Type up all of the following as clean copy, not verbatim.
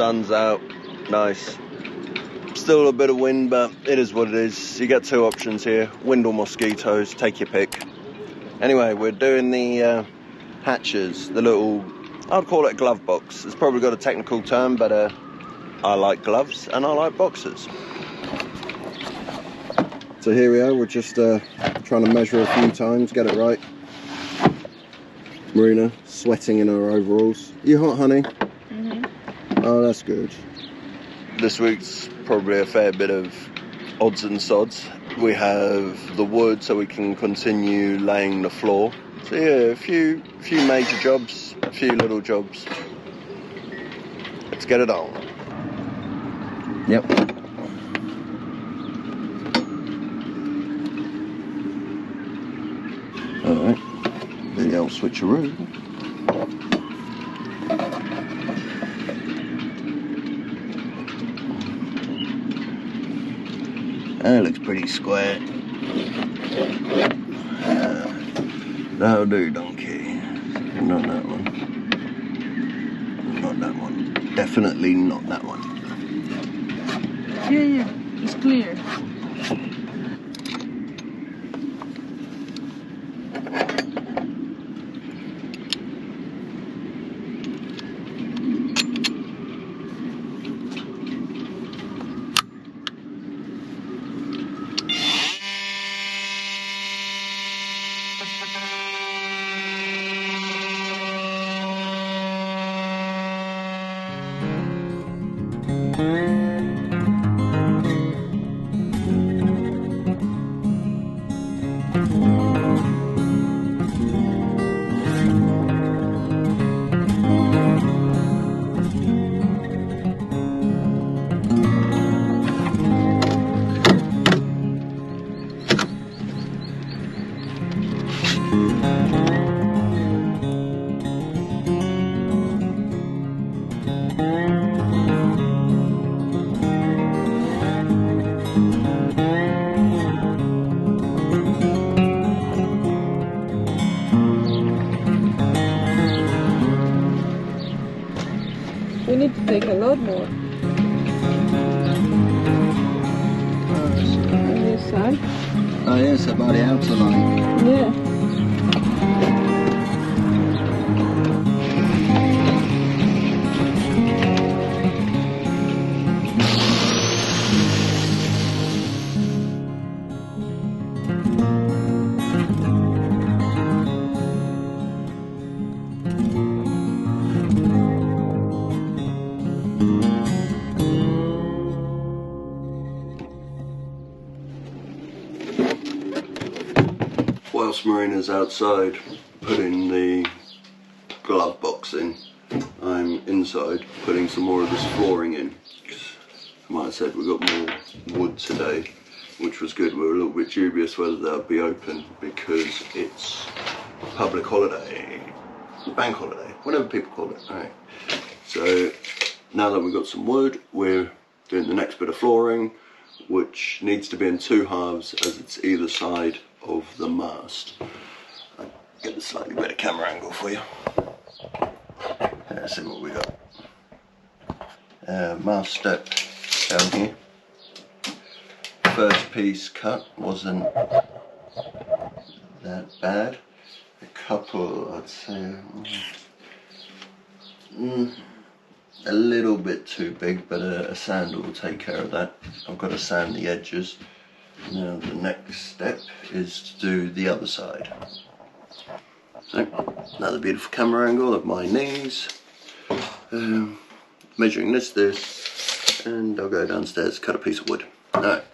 sun's out, nice. Still a bit of wind, but it is what it is. You get two options here, wind or mosquitoes, take your pick. Anyway, we're doing the hatches, the little, I'd call it a glove box. It's probably got a technical term, but I like gloves and I like boxes. So here we are, we're just trying to measure a few times, get it right. Marina, sweating in her overalls. You hot, honey? Mm-hmm. Oh, that's good. This week's probably a fair bit of odds and sods. We have the wood so we can continue laying the floor. So yeah, a few major jobs, a few little jobs. Let's get it on. Yep. Alright, do the old switcheroo. That looks pretty square. That'll do, donkey. Not that one. Not that one. Definitely not that one. Yeah, it's clear. We need to take a lot more. On this side. Oh yes, about the outer line. Yeah. Whilst Marina's outside putting the glove box in, I'm inside putting some more of this flooring in. I might have said we got more wood today, which was good. We were a little bit dubious whether that would be open because it's a public holiday, bank holiday, whatever people call it. Right. So now that we've got some wood, we're doing the next bit of flooring, which needs to be in two halves as it's either side of the mast. I'll get a slightly better camera angle for you. Let's see what we got. Mast step down here. First piece cut wasn't that bad. A couple, I'd say, a little bit too big, but a sander will take care of that. I've got to sand the edges. Now the next step is to do the other side. So, another beautiful camera angle of my knees. Measuring this, and I'll go downstairs, cut a piece of wood. Alright.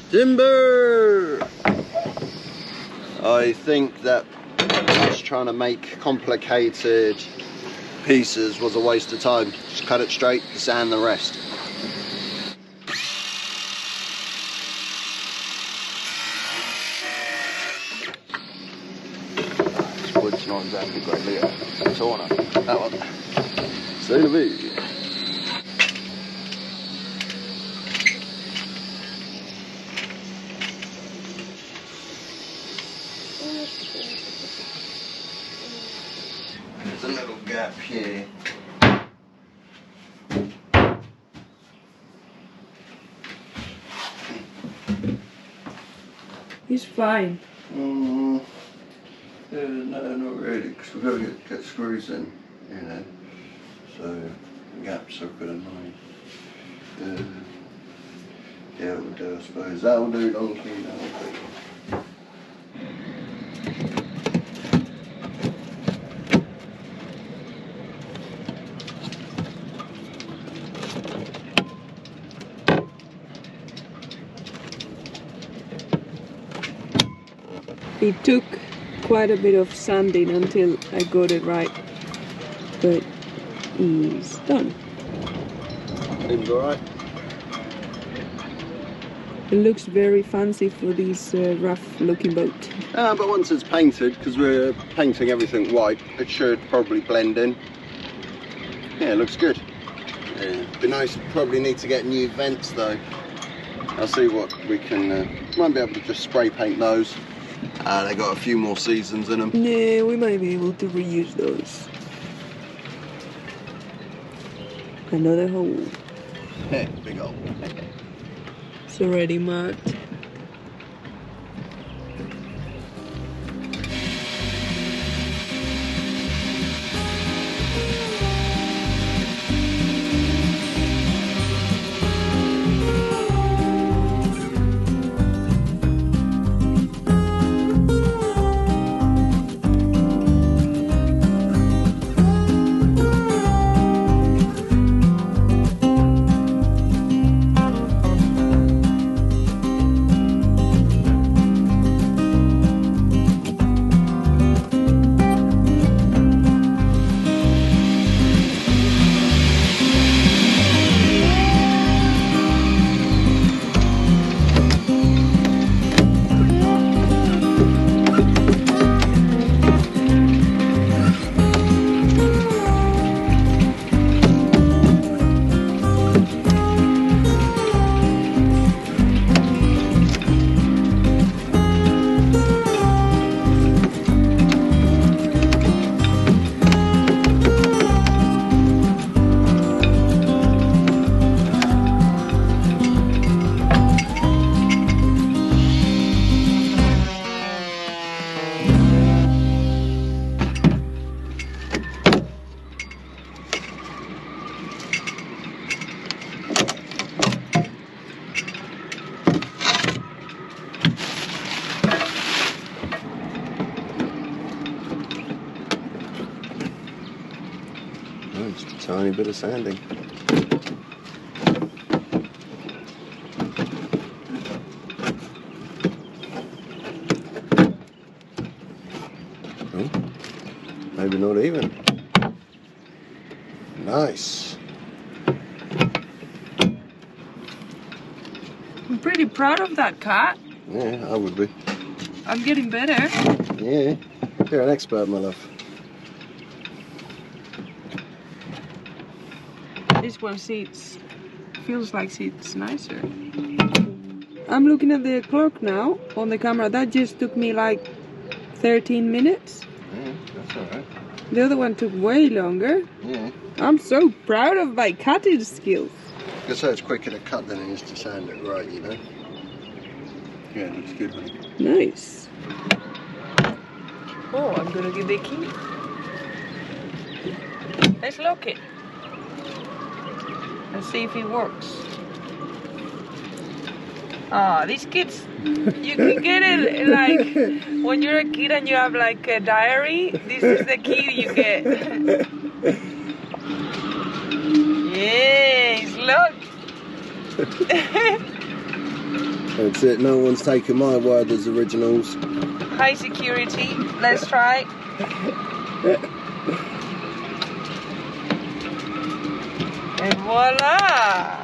Timber! I think that just trying to make complicated pieces was a waste of time. Just cut it straight, sand the rest. This wood's not exactly greatly torn up. That one. Sailboat. There's a little gap here. He's fine. Yeah, no, not really, because we've got to get screws in, you know. So gaps are a bit annoying. Yeah, it will do, I suppose. That will do, donkey, that will do. It took quite a bit of sanding until I got it right, but it's done. Seems alright. It looks very fancy for this rough looking boat. But once it's painted, because we're painting everything white, it should probably blend in. Yeah, it looks good. Yeah, be nice, probably need to get new vents though. I'll see what we can, might be able to just spray paint those. They got a few more seasons in them. Yeah, we might be able to reuse those. Another hole. Hey, big hole. It's already marked. Just a tiny bit of sanding. Oh, maybe not even. Nice. I'm pretty proud of that cat. Yeah, I would be. I'm getting better. Yeah, you're an expert, my love. This one feels like it's nicer. I'm looking at the clock now on the camera. That just took me like 13 minutes. Yeah, that's alright. The other one took way longer. Yeah. I'm so proud of my cutting skills. I guess it's quicker to cut than it is to sand it right, you know? Yeah, it looks good, honey. Nice. Oh, I'm gonna give the key. Let's lock it. And see if it works. Ah, these kids, you can get it like when you're a kid and you have like a diary. This is the key you get. Yes, look. That's it, no one's taken my word as originals. High security, let's try. And voila!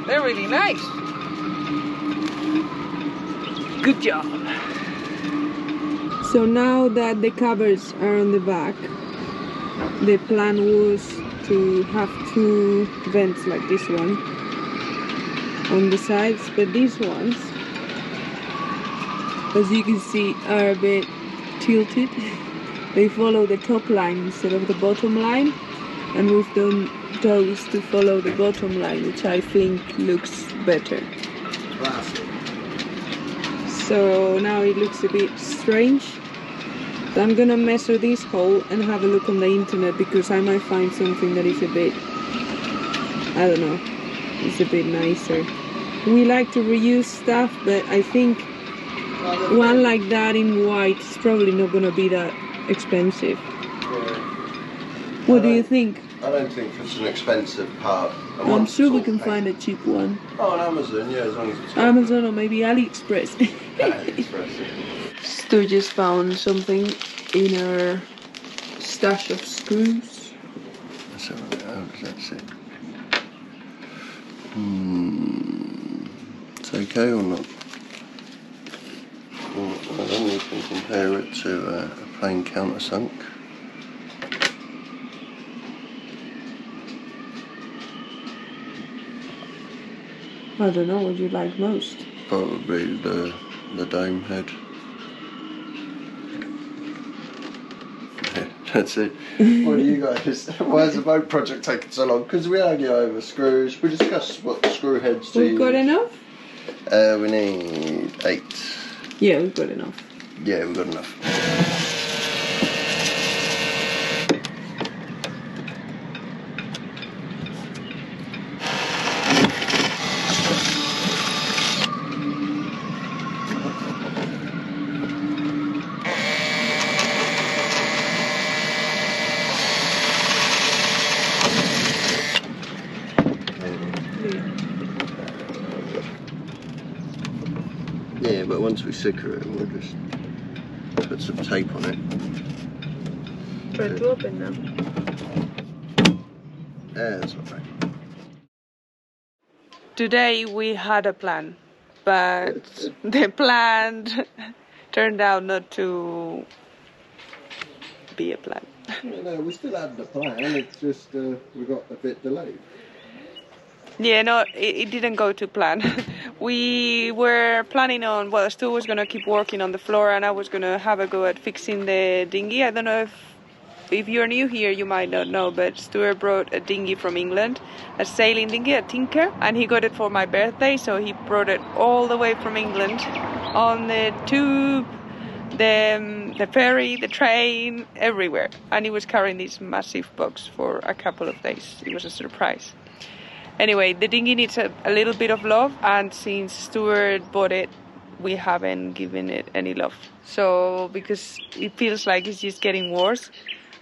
They're really nice. Good job. So now that the covers are on the back, the plan was to have 2 vents like this one on the sides, but these ones, as you can see, are a bit tilted. They follow the top line instead of the bottom line, and we've done those to follow the bottom line, which I think looks better. Classic. So now it looks a bit strange. So I'm gonna measure this hole and have a look on the internet, because I might find something that is a bit, I don't know, it's a bit nicer. We like to reuse stuff, but I think one like that in white is probably not gonna be that expensive. Yeah. What do you think? I don't think it's an expensive part. I'm sure we can find a cheap one. Oh, on Amazon, yeah, as long as it's Amazon or maybe AliExpress. AliExpress. Stu just found something in our stash of screws. So, how does that sit? It's okay or not? Well, then we can compare it to a plain countersunk. I don't know what you like most. Probably the dome head. That's it. What do you guys? Why is the boat project taking so long? Because we argue over screws. We discuss what screw heads to use. We've got enough? We need 8. Yeah, we've got enough. Yeah, we've got enough. Yeah, but once we secure it, we'll just put some tape on it. Try to open now. Yeah, that's alright. Today we had a plan, but the plan turned out not to be a plan. No, we still had the plan, it's just we got a bit delayed. Yeah, no, it didn't go to plan. We were planning on, well, Stu was going to keep working on the floor and I was going to have a go at fixing the dinghy. I don't know if you're new here, you might not know, but Stuart brought a dinghy from England, a sailing dinghy, a Tinker, and he got it for my birthday, so he brought it all the way from England on the tube, the ferry, the train, everywhere. And he was carrying this massive box for a couple of days. It was a surprise. Anyway, the dinghy needs a little bit of love, and since Stuart bought it, we haven't given it any love. So, because it feels like it's just getting worse,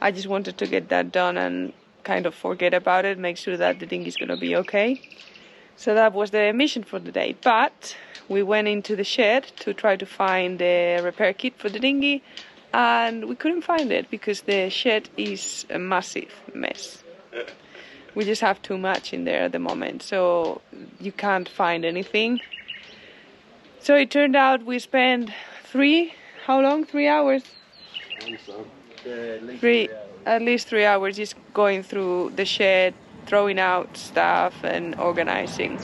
I just wanted to get that done and kind of forget about it, make sure that the dinghy is going to be okay. So that was the mission for the day. But we went into the shed to try to find the repair kit for the dinghy, and we couldn't find it because the shed is a massive mess. We just have too much in there at the moment, so you can't find anything. So it turned out we spent 3 hours? At least 3 hours just going through the shed, throwing out stuff and organizing.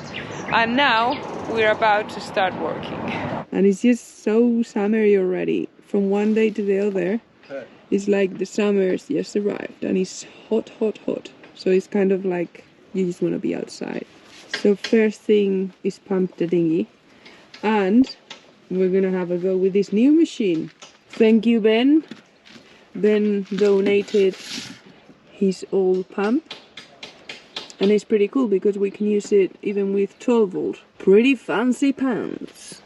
And now we're about to start working. And it's just so summery already. From one day to the other, it's like the summer's just arrived and it's hot, hot, hot. So it's kind of like you just want to be outside. So first thing is pump the dinghy. And we're going to have a go with this new machine. Thank you, Ben. Ben donated his old pump. And it's pretty cool because we can use it even with 12 volt. Pretty fancy pants.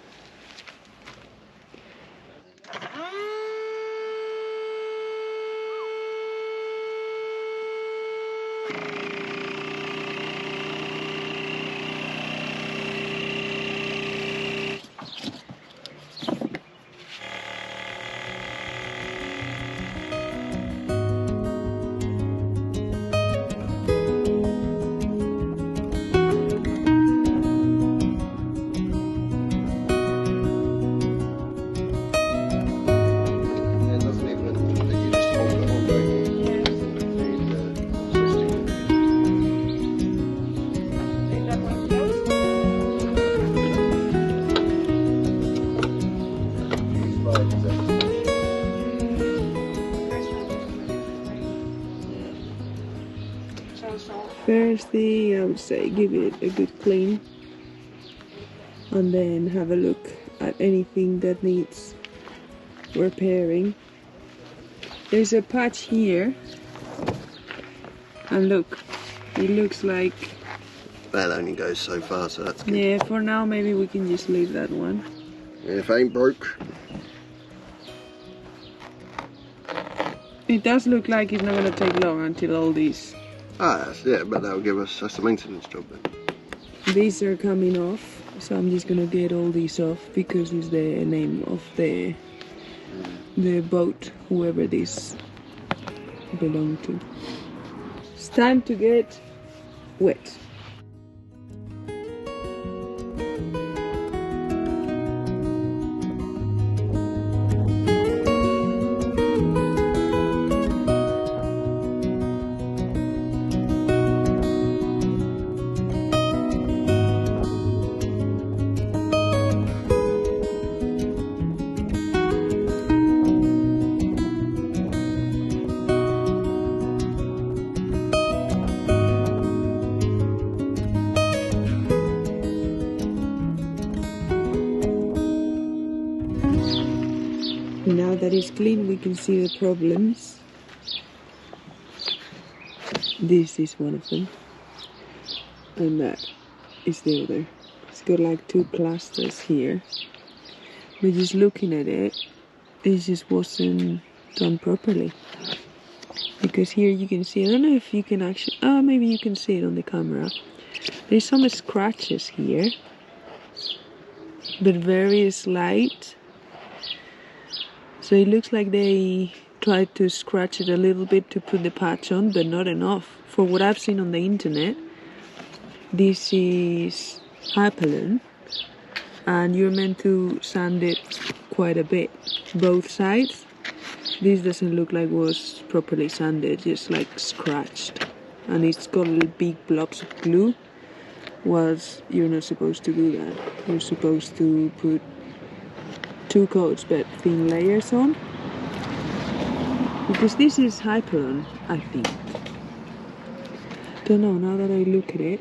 First thing I would say, give it a good clean, and then have a look at anything that needs repairing. There's a patch here, and look, it looks like... That only goes so far, so that's good. Yeah, for now maybe we can just leave that one. If it ain't broke. It does look like it's not going to take long until all these... Ah, yeah, but that'll give us, that's a maintenance job then. These are coming off, so I'm just going to get all these off because it's the name of the boat, whoever this belong to. It's time to get wet. Now that it's clean, we can see the problems. This is one of them, and that is the other. It's got like two clusters here, but just looking at it, it just wasn't done properly. Because here you can see, I don't know if you can actually, oh, maybe you can see it on the camera. There's some scratches here, but very slight. So it looks like they tried to scratch it a little bit to put the patch on, but not enough. For what I've seen on the internet, this is Hypalon, and you're meant to sand it quite a bit, both sides. This doesn't look like it was properly sanded, just like scratched. And it's got little big blobs of glue. Was you're not supposed to do that. You're supposed to put 2 coats but thin layers on, because this is Hypalon, I think. Don't know, now that I look at it,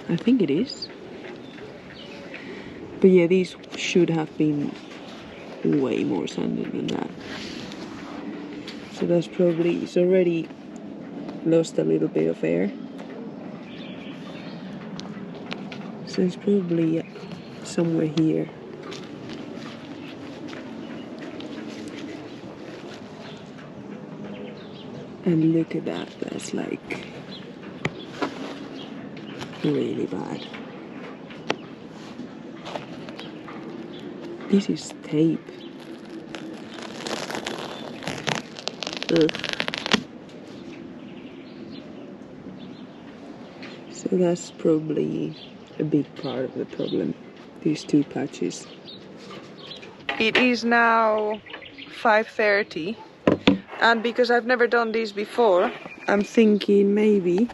I think it is. But yeah, these should have been way more sanded than that. So that's probably, it's already lost a little bit of air. So it's probably somewhere here. And look at that, that's like really bad. This is tape. Ugh. So that's probably a big part of the problem, these 2 patches. It is now 5:30, and because I've never done this before, I'm thinking maybe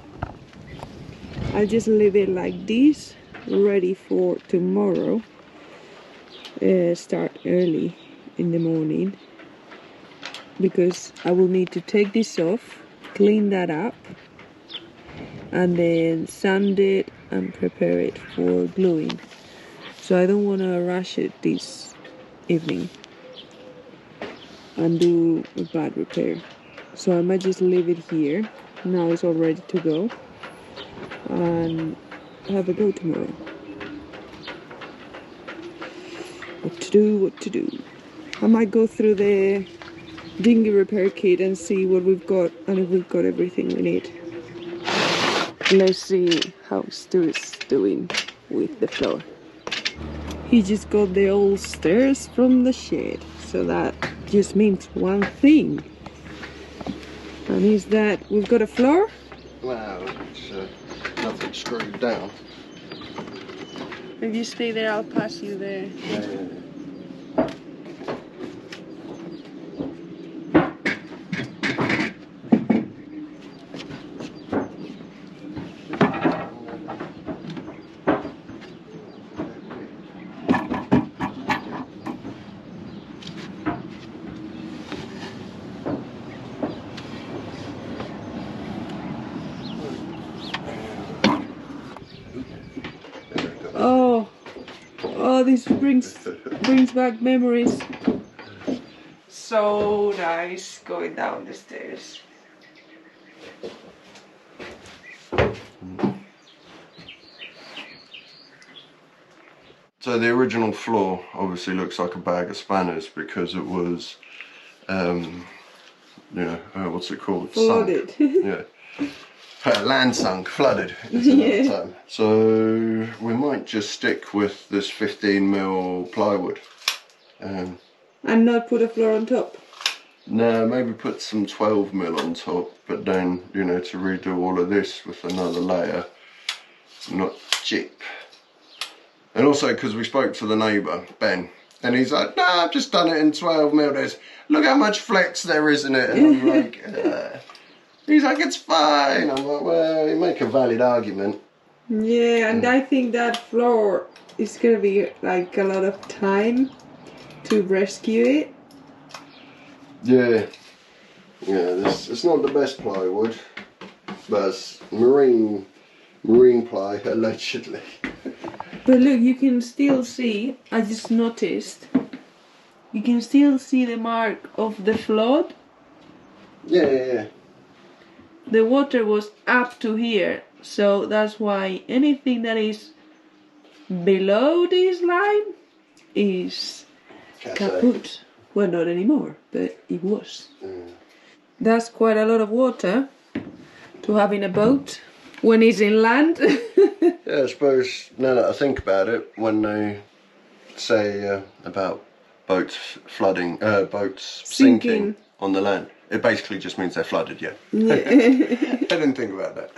I'll just leave it like this, ready for tomorrow. Start early in the morning, because I will need to take this off, clean that up, and then sand it and prepare it for gluing. So I don't want to rush it this evening and do a bad repair. So I might just leave it here. Now it's all ready to go, and have a go tomorrow. What to do. I might go through the dinghy repair kit and see what we've got, and if we've got everything we need. Let's see how Stuart's doing with the floor. He just got the old stairs from the shed, so that just means one thing, and is that we've got a floor. Wow, it's nothing screwed down. If you stay there, I'll pass you there. Yeah. this brings back memories. So nice going down the stairs. So the original floor obviously looks like a bag of spanners because it was, what's it called? Flooded. Sunk. Yeah. Land sunk, flooded is another term. So we might just stick with this 15mm plywood. And not put a floor on top? No, maybe put some 12mm on top, but then, to redo all of this with another layer, not cheap. And also because we spoke to the neighbour, Ben, and he's like, no, I've just done it in 12mm. Look how much flex there is in it. And I'm like, he's like, it's fine. I'm like, well, you make a valid argument. Yeah, and I think that floor is going to be like a lot of time to rescue it. Yeah. Yeah, it's not the best plywood, but it's marine ply, allegedly. But look, you can still see, I just noticed, you can still see the mark of the flood. Yeah. The water was up to here, so that's why anything that is below this line is kaput. Well, not anymore, but it was. That's quite a lot of water to have in a boat when it's inland. Yeah, I suppose, now that I think about it, when they say about boats flooding, boats sinking on the land, it basically just means they're flooded, yeah. I didn't think about that.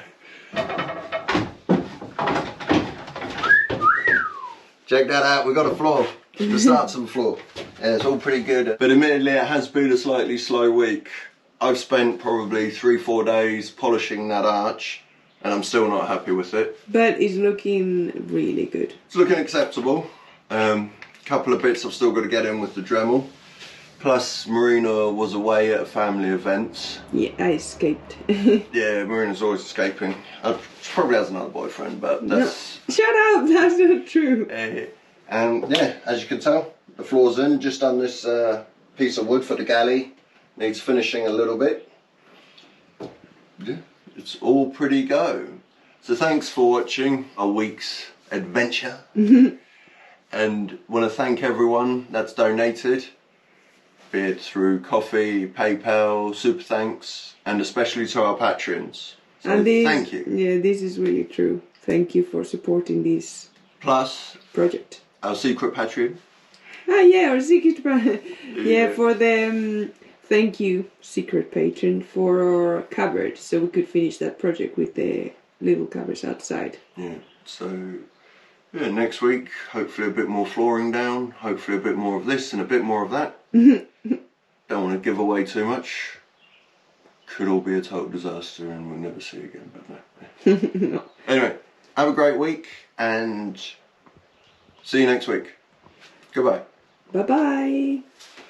Check that out, we got a floor. The starts of the floor. Yeah, it's all pretty good. But admittedly, it has been a slightly slow week. I've spent probably 3-4 days polishing that arch, and I'm still not happy with it. But it's looking really good. It's looking acceptable. Couple of bits I've still got to get in with the Dremel. Plus, Marina was away at a family event. Yeah, I escaped. Yeah, Marina's always escaping. She probably has another boyfriend, but that's... No. Shut up, that's not true. And yeah, as you can tell, the floor's in. Just done this piece of wood for the galley. Needs finishing a little bit. Yeah, it's all pretty go. So thanks for watching our week's adventure. And want to thank everyone that's donated, be it through coffee, PayPal, super thanks, and especially to our Patreons. So and thank you. Yeah, this is really true. Thank you for supporting this Plus project. Our secret Patreon. Ah, yeah, our secret yeah, for the thank you, secret patron, for our cupboard, so we could finish that project with the little cupboards outside. Yeah, so yeah, next week, hopefully a bit more flooring down, hopefully a bit more of this and a bit more of that. Don't want to give away too much. Could all be a total disaster and we'll never see again, but no. No. Anyway, have a great week and see you next week. Goodbye. Bye-bye.